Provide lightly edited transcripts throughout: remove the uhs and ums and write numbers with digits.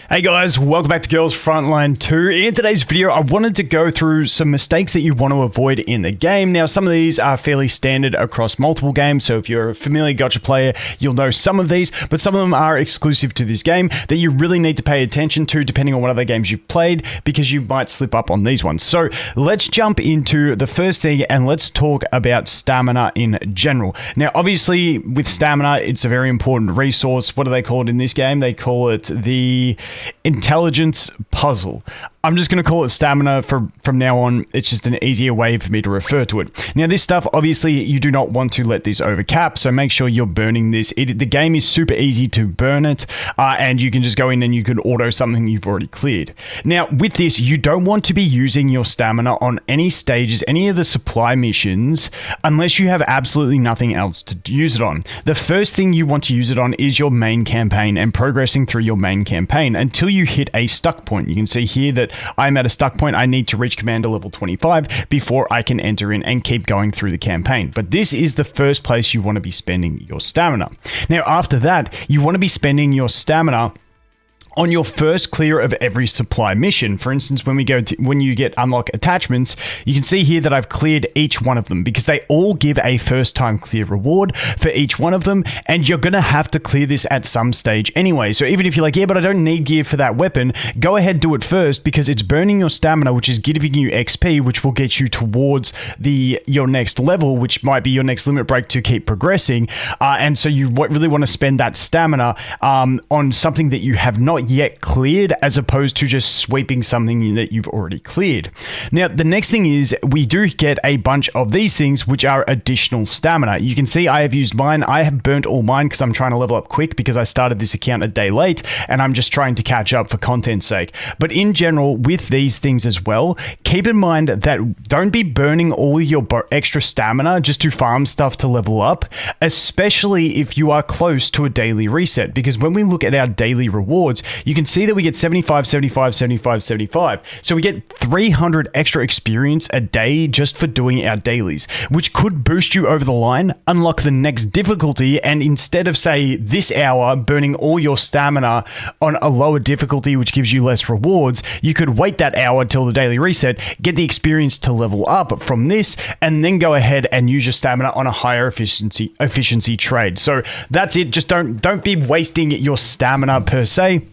Hey guys, welcome back to Girls Frontline 2. In today's video, I wanted to go through some mistakes that you want to avoid in the game. Now, some of these are fairly standard across multiple games, so if you're a familiar gacha player, you'll know some of these, but some of them are exclusive to this game that you really need to pay attention to depending on what other games you've played, because you might slip up on these ones. So let's jump into the first thing and let's talk about stamina in general. Now, obviously, with stamina, it's a very important resource. What do they call it in this game? They call it the intelligence puzzle. I'm just going to call it stamina from now on. It's just an easier way for me to refer to it. Now, this stuff, obviously, you do not want to let this overcap, so make sure you're burning this. The game is super easy to burn it, and you can just go in and you can auto something you've already cleared. Now, with this, you don't want to be using your stamina on any stages, any of the supply missions, unless you have absolutely nothing else to use it on. The first thing you want to use it on is your main campaign and progressing through your main campaign until you hit a stuck point. You can see here that I'm at a stuck point. I need to reach Commander level 25 before I can enter in and keep going through the campaign. But this is the first place you want to be spending your stamina. Now, after that, you want to be spending your stamina on your first clear of every supply mission. For instance, when you get unlock attachments, you can see here that I've cleared each one of them because they all give a first time clear reward for each one of them, and you're gonna have to clear this at some stage anyway. So even if you're like, yeah, but I don't need gear for that weapon, go ahead, do it first, because it's burning your stamina, which is giving you XP, which will get you towards your next level, which might be your next limit break to keep progressing. And so you really want to spend that stamina on something that you have not yet cleared, as opposed to just sweeping something that you've already cleared. Now, the next thing is we do get a bunch of these things, which are additional stamina. You can see I have used mine. I have burnt all mine because I'm trying to level up quick because I started this account a day late and I'm just trying to catch up for content's sake. But in general, with these things as well, keep in mind that don't be burning all your extra stamina just to farm stuff to level up, especially if you are close to a daily reset, because when we look at our daily rewards, you can see that we get 75, 75, 75, 75. So we get 300 extra experience a day just for doing our dailies, which could boost you over the line, unlock the next difficulty, and instead of, say, this hour burning all your stamina on a lower difficulty, which gives you less rewards, you could wait that hour till the daily reset, get the experience to level up from this, and then go ahead and use your stamina on a higher efficiency trade. So that's it. Just don't be wasting your stamina per se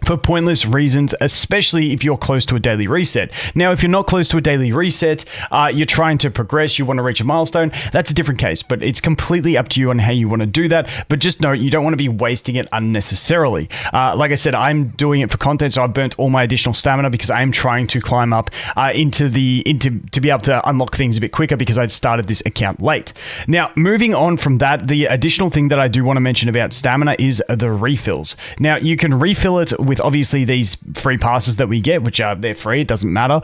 for pointless reasons, especially if you're close to a daily reset. Now, if you're not close to a daily reset, you're trying to progress, you want to reach a milestone, that's a different case, but it's completely up to you on how you want to do that. But just note, you don't want to be wasting it unnecessarily. Like I said, I'm doing it for content, so I've burnt all my additional stamina because I'm trying to climb up to be able to unlock things a bit quicker because I started this account late. Now, moving on from that, the additional thing that I do want to mention about stamina is the refills. Now, you can refill it with obviously these free passes that we get, which they're free, it doesn't matter.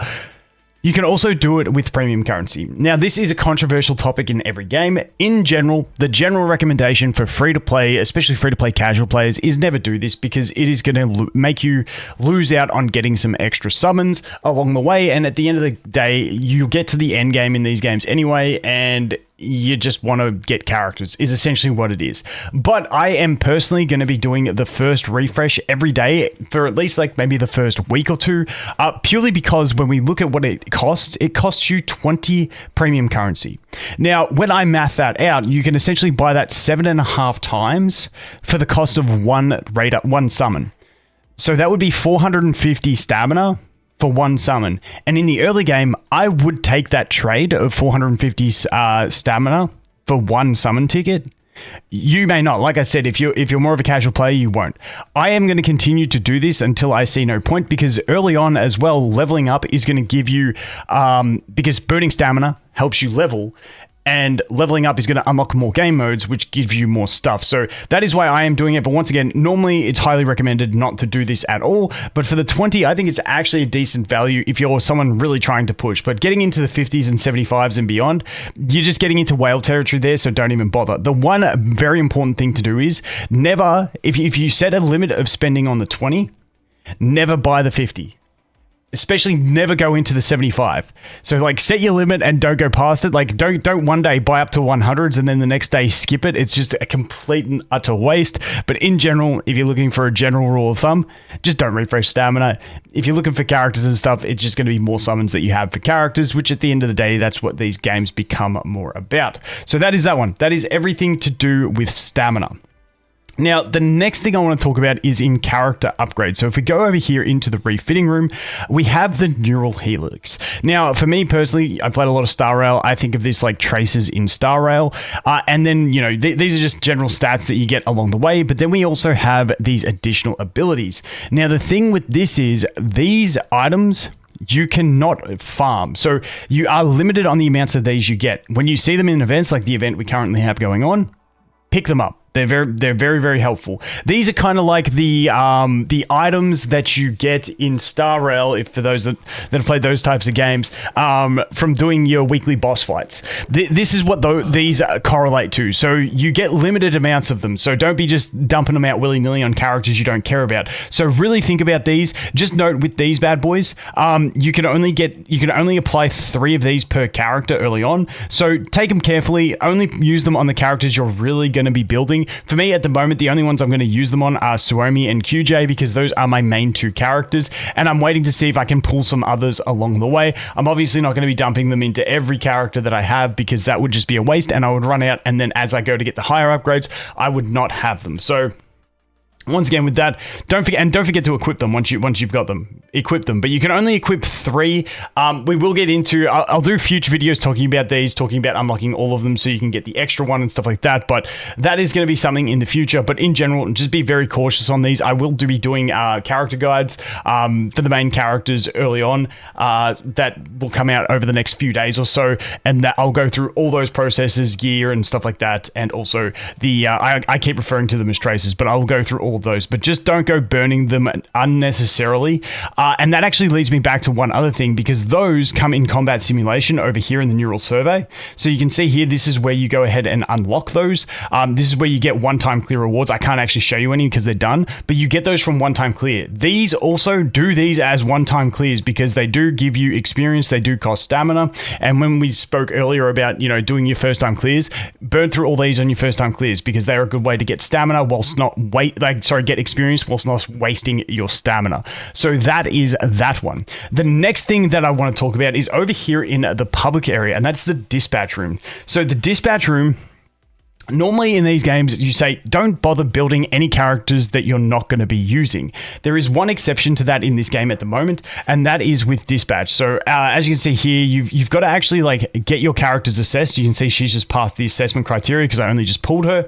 You can also do it with premium currency. Now, this is a controversial topic in every game. In general, the general recommendation for free-to-play, especially free-to-play casual players, is never do this because it is going to make you lose out on getting some extra summons along the way. And at the end of the day, you get to the end game in these games anyway, and you just want to get characters, is essentially what it is. But I am personally going to be doing the first refresh every day for at least like maybe the first week or two, purely because when we look at what it costs you 20 premium currency. Now, when I math that out, you can essentially buy that 7.5 times for the cost of one summon. So that would be 450 stamina for one summon. And in the early game, I would take that trade of 450 stamina for one summon ticket. You may not. Like I said, if you're more of a casual player, you won't. I am going to continue to do this until I see no point, because early on as well, leveling up is going to give you, because burning stamina helps you level, and leveling up is going to unlock more game modes, which gives you more stuff. So that is why I am doing it. But once again, normally it's highly recommended not to do this at all. But for the 20, I think it's actually a decent value if you're someone really trying to push. But getting into the 50s and 75s and beyond, you're just getting into whale territory there, so don't even bother. The one very important thing to do is never, if you set a limit of spending on the 20, never buy the 50. especially never go into the 75. So like set your limit and don't go past it. Like don't one day buy up to 100s and then the next day skip it. It's just a complete and utter waste. But in general, if you're looking for a general rule of thumb, just don't refresh stamina. If you're looking for characters and stuff, it's just going to be more summons that you have for characters, which at the end of the day, that's what these games become more about. So that is that one. That is everything to do with stamina. Now, the next thing I want to talk about is in character upgrade. So if we go over here into the refitting room, we have the neural helix. Now, for me personally, I played a lot of Star Rail. I think of this like traces in Star Rail. And then, you know, these are just general stats that you get along the way. But then we also have these additional abilities. Now, the thing with this is these items you cannot farm. So you are limited on the amounts of these you get. When you see them in events like the event we currently have going on, pick them up. They're very, very helpful. These are kind of like the items that you get in Star Rail, if for those that have played those types of games, from doing your weekly boss fights. This is what these correlate to. So you get limited amounts of them. So don't be just dumping them out willy-nilly on characters you don't care about. So really think about these. Just note with these bad boys, you can only apply 3 of these per character early on. So take them carefully. Only use them on the characters you're really going to be building. For me, at the moment, the only ones I'm going to use them on are Suomi and QJ because those are my main 2 characters, and I'm waiting to see if I can pull some others along the way. I'm obviously not going to be dumping them into every character that I have because that would just be a waste, and I would run out, and then as I go to get the higher upgrades, I would not have them. So once again, with that, don't forget to equip them once you've got them. Equip them, but you can only equip 3. We will get into. I'll do future videos talking about these, talking about unlocking all of them, so you can get the extra one and stuff like that. But that is going to be something in the future. But in general, just be very cautious on these. I will be doing character guides for the main characters early on that will come out over the next few days or so, and that I'll go through all those processes, gear, and stuff like that, and also the. I keep referring to them as traces, but I will go through all of those. But just don't go burning them unnecessarily. And that actually leads me back to one other thing, because those come in combat simulation over here in the neural survey. So you can see here, this is where you go ahead and unlock those. This is where you get one-time clear rewards. I can't actually show you any because they're done, but you get those from one-time clear. These also do these as one-time clears because they do give you experience. They do cost stamina. And when we spoke earlier about, you know, doing your first-time clears, burn through all these on your first-time clears because they're a good way to get stamina whilst not get experience whilst not wasting your stamina. So that is that one. The next thing that I want to talk about is over here in the public area, and that's the dispatch room. So the dispatch room, normally in these games, you say, don't bother building any characters that you're not going to be using. There is one exception to that in this game at the moment, and that is with dispatch. So as you can see here, you've got to actually like get your characters assessed. You can see she's just passed the assessment criteria because I only just pulled her.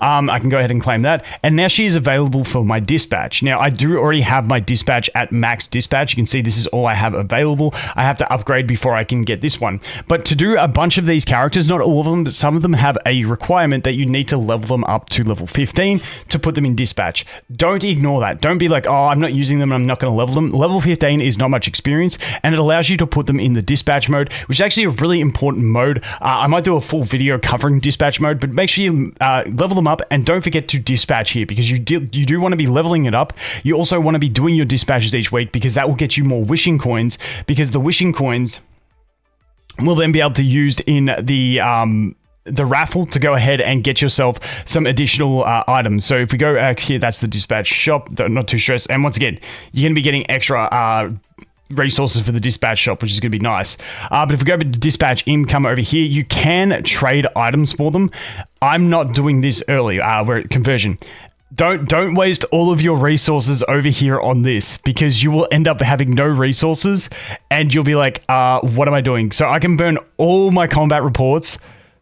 I can go ahead and claim that. And now she is available for my dispatch. Now, I do already have my dispatch at max dispatch. You can see this is all I have available. I have to upgrade before I can get this one. But to do a bunch of these characters, not all of them, but some of them have a requirement that you need to level them up to level 15 to put them in dispatch. Don't ignore that. Don't be like, oh, I'm not using them, I'm not going to level them. Level 15 is not much experience, and it allows you to put them in the dispatch mode, which is actually a really important mode. I might do a full video covering dispatch mode, but make sure you level them up, and don't forget to dispatch here because you do want to be leveling it up. You also want to be doing your dispatches each week because that will get you more wishing coins, because the wishing coins will then be able to use in the raffle to go ahead and get yourself some additional items. So if we go here, that's the dispatch shop, not too stressed. And once again, you're going to be getting extra resources for the dispatch shop, which is going to be nice. But if we go over to dispatch income over here, you can trade items for them. I'm not doing this early. We're at conversion. Don't waste all of your resources over here on this, because you will end up having no resources and you'll be like, what am I doing? So I can burn all my combat reports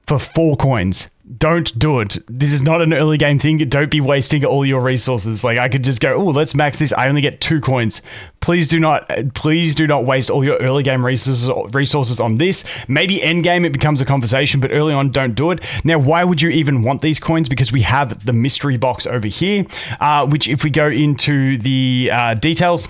for 4 coins. Don't do it. This is not an early game thing. Don't be wasting all your resources. Like, I could just go, oh, let's max this. I only get 2 coins. Please do not waste all your early game resources on this. Maybe end game it becomes a conversation, but early on, don't do it. Now, why would you even want these coins? Because we have the mystery box over here, which if we go into the details,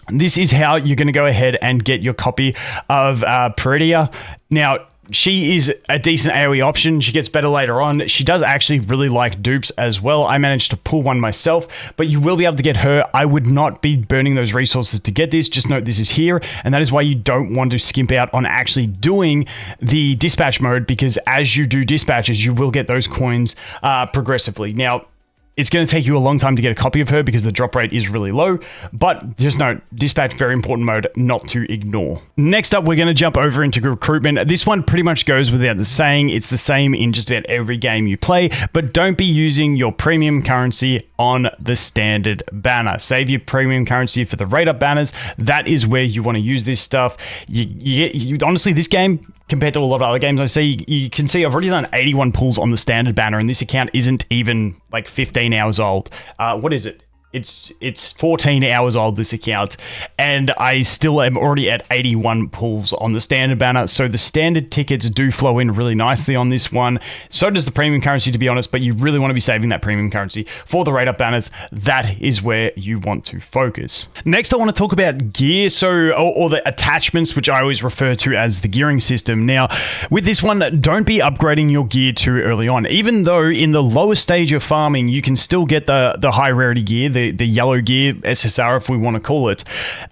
this is how you're going to go ahead and get your copy of Peredia. Now, she is a decent AoE option. She gets better later on. She does actually really like dupes as well. I managed to pull one myself, but you will be able to get her. I would not be burning those resources to get this. Just note this is here, and that is why you don't want to skimp out on actually doing the dispatch mode, because as you do dispatches, you will get those coins progressively. Now, it's going to take you a long time to get a copy of her because the drop rate is really low, but just note, dispatch, very important mode not to ignore. Next up, we're going to jump over into recruitment. This one pretty much goes without the saying. It's the same in just about every game you play, but don't be using your premium currency on the standard banner. Save your premium currency for the rate up banners. That is where you want to use this stuff. Honestly, this game, compared to a lot of other games I see, you can see I've already done 81 pulls on the standard banner, and this account isn't even like 15 hours old. What is it? It's 14 hours old, this account, and I still am already at 81 pulls on the standard banner. So the standard tickets do flow in really nicely on this one. So does the premium currency, to be honest, but you really want to be saving that premium currency for the rate up banners. That is where you want to focus. Next, I want to talk about gear, or the attachments, which I always refer to as the gearing system. Now, with this one, don't be upgrading your gear too early on. Even though in the lower stage of farming, you can still get the high rarity gear, the yellow gear, SSR if we want to call it.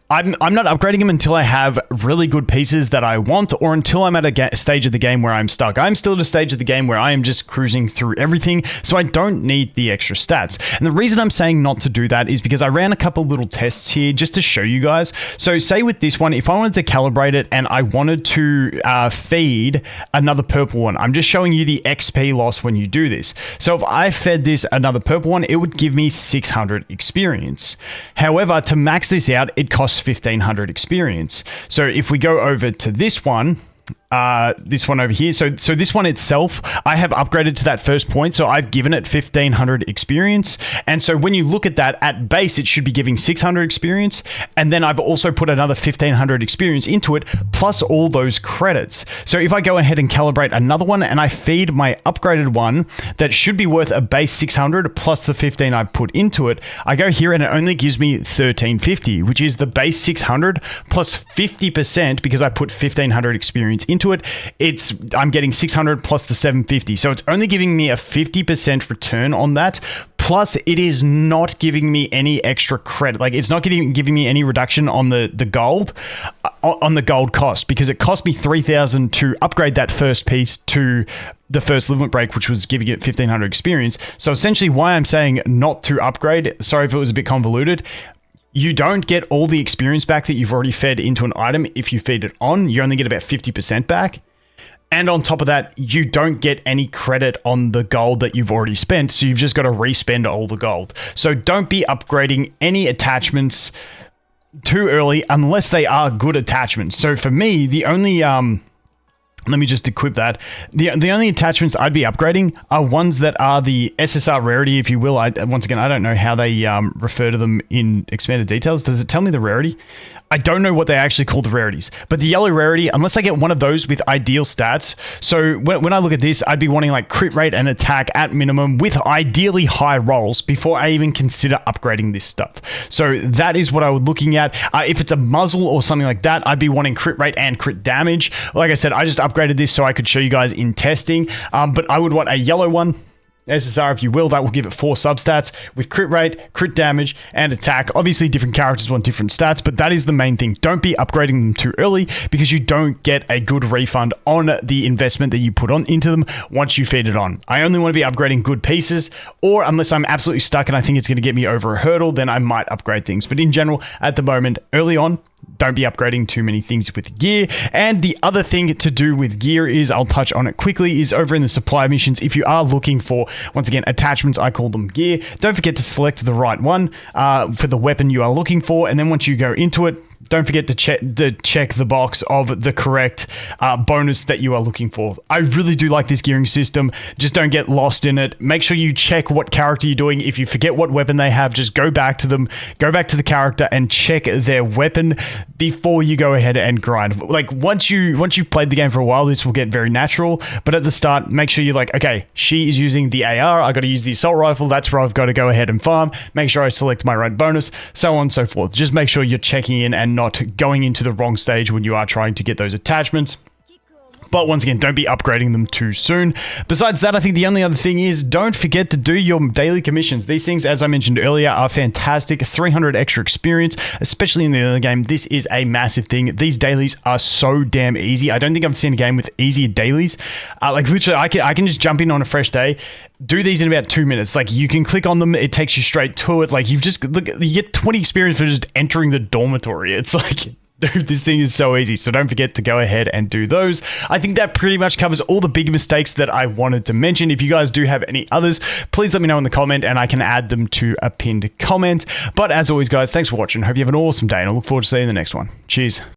I'm not upgrading them until I have really good pieces that I want, or until I'm at a stage of the game where I'm stuck. I'm still at a stage of the game where I am just cruising through everything, so I don't need the extra stats. And the reason I'm saying not to do that is because I ran a couple little tests here just to show you guys. So say with this one, if I wanted to calibrate it and I wanted to feed another purple one, I'm just showing you the XP loss when you do this. So if I fed this another purple one, it would give me 600 experience. However, to max this out, it costs 1500 experience. So if we go over to this one over here. So this one itself, I have upgraded to that first point. So I've given it 1500 experience. And so when you look at that at base, it should be giving 600 experience. And then I've also put another 1500 experience into it, plus all those credits. So if I go ahead and calibrate another one and I feed my upgraded one, that should be worth a base 600 plus the 15 I put into it. I go here and it only gives me 1350, which is the base 600 plus 50% because I put 1500 experience into it. I'm getting 600 plus the 750. So it's only giving me a 50% return on that. Plus, it is not giving me any extra credit. Like, it's not giving me any reduction on the gold, on the gold cost, because it cost me 3,000 to upgrade that first piece to the first limit break, which was giving it 1500 experience. So essentially why I'm saying not to upgrade, sorry if it was a bit convoluted, you don't get all the experience back that you've already fed into an item. If you feed it on, you only get about 50% back. And on top of that, you don't get any credit on the gold that you've already spent. So you've just got to respend all the gold. So don't be upgrading any attachments too early unless they are good attachments. So for me, the only... let me just equip that. The only attachments I'd be upgrading are ones that are the SSR rarity, if you will. Once again, I don't know how they refer to them in expanded details. Does it tell me the rarity? I don't know what they actually call the rarities, but the yellow rarity, unless I get one of those with ideal stats. So when I look at this, I'd be wanting like crit rate and attack at minimum with ideally high rolls before I even consider upgrading this stuff. So that is what I would looking at. If it's a muzzle or something like that, I'd be wanting crit rate and crit damage. Like I said, I just upgraded this so I could show you guys in testing, but I would want a yellow one. SSR, if you will, that will give it 4 substats with crit rate, crit damage, and attack. Obviously, different characters want different stats, but that is the main thing. Don't be upgrading them too early because you don't get a good refund on the investment that you put on into them once you feed it on. I only want to be upgrading good pieces, or unless I'm absolutely stuck and I think it's going to get me over a hurdle, then I might upgrade things. But in general, at the moment, early on, don't be upgrading too many things with gear. And the other thing to do with gear is, I'll touch on it quickly, is over in the supply missions. If you are looking for, once again, attachments, I call them gear, don't forget to select the right one for the weapon you are looking for. And then once you go into it, don't forget to check the box of the correct bonus that you are looking for. I really do like this gearing system. Just don't get lost in it. Make sure you check what character you're doing. If you forget what weapon they have, just go back to them, go back to the character and check their weapon before you go ahead and grind. Like once you've played the game for a while, this will get very natural. But at the start, make sure you're like, okay, she is using the AR. I got to use the assault rifle. That's where I've got to go ahead and farm. Make sure I select my right bonus, so on and so forth. Just make sure you're checking in and not going into the wrong stage when you are trying to get those attachments. But once again, don't be upgrading them too soon. Besides that, I think the only other thing is don't forget to do your daily commissions. These things, as I mentioned earlier, are fantastic. 300 extra experience, especially in the early game. This is a massive thing. These dailies are so damn easy. I don't think I've seen a game with easier dailies. Like literally, I can just jump in on a fresh day, do these in about 2 minutes. Like you can click on them, it takes you straight to it. Like you get 20 experience for just entering the dormitory. It's like, dude, this thing is so easy. So don't forget to go ahead and do those. I think that pretty much covers all the big mistakes that I wanted to mention. If you guys do have any others, please let me know in the comment and I can add them to a pinned comment. But as always, guys, thanks for watching. Hope you have an awesome day and I look forward to seeing you in the next one. Cheers.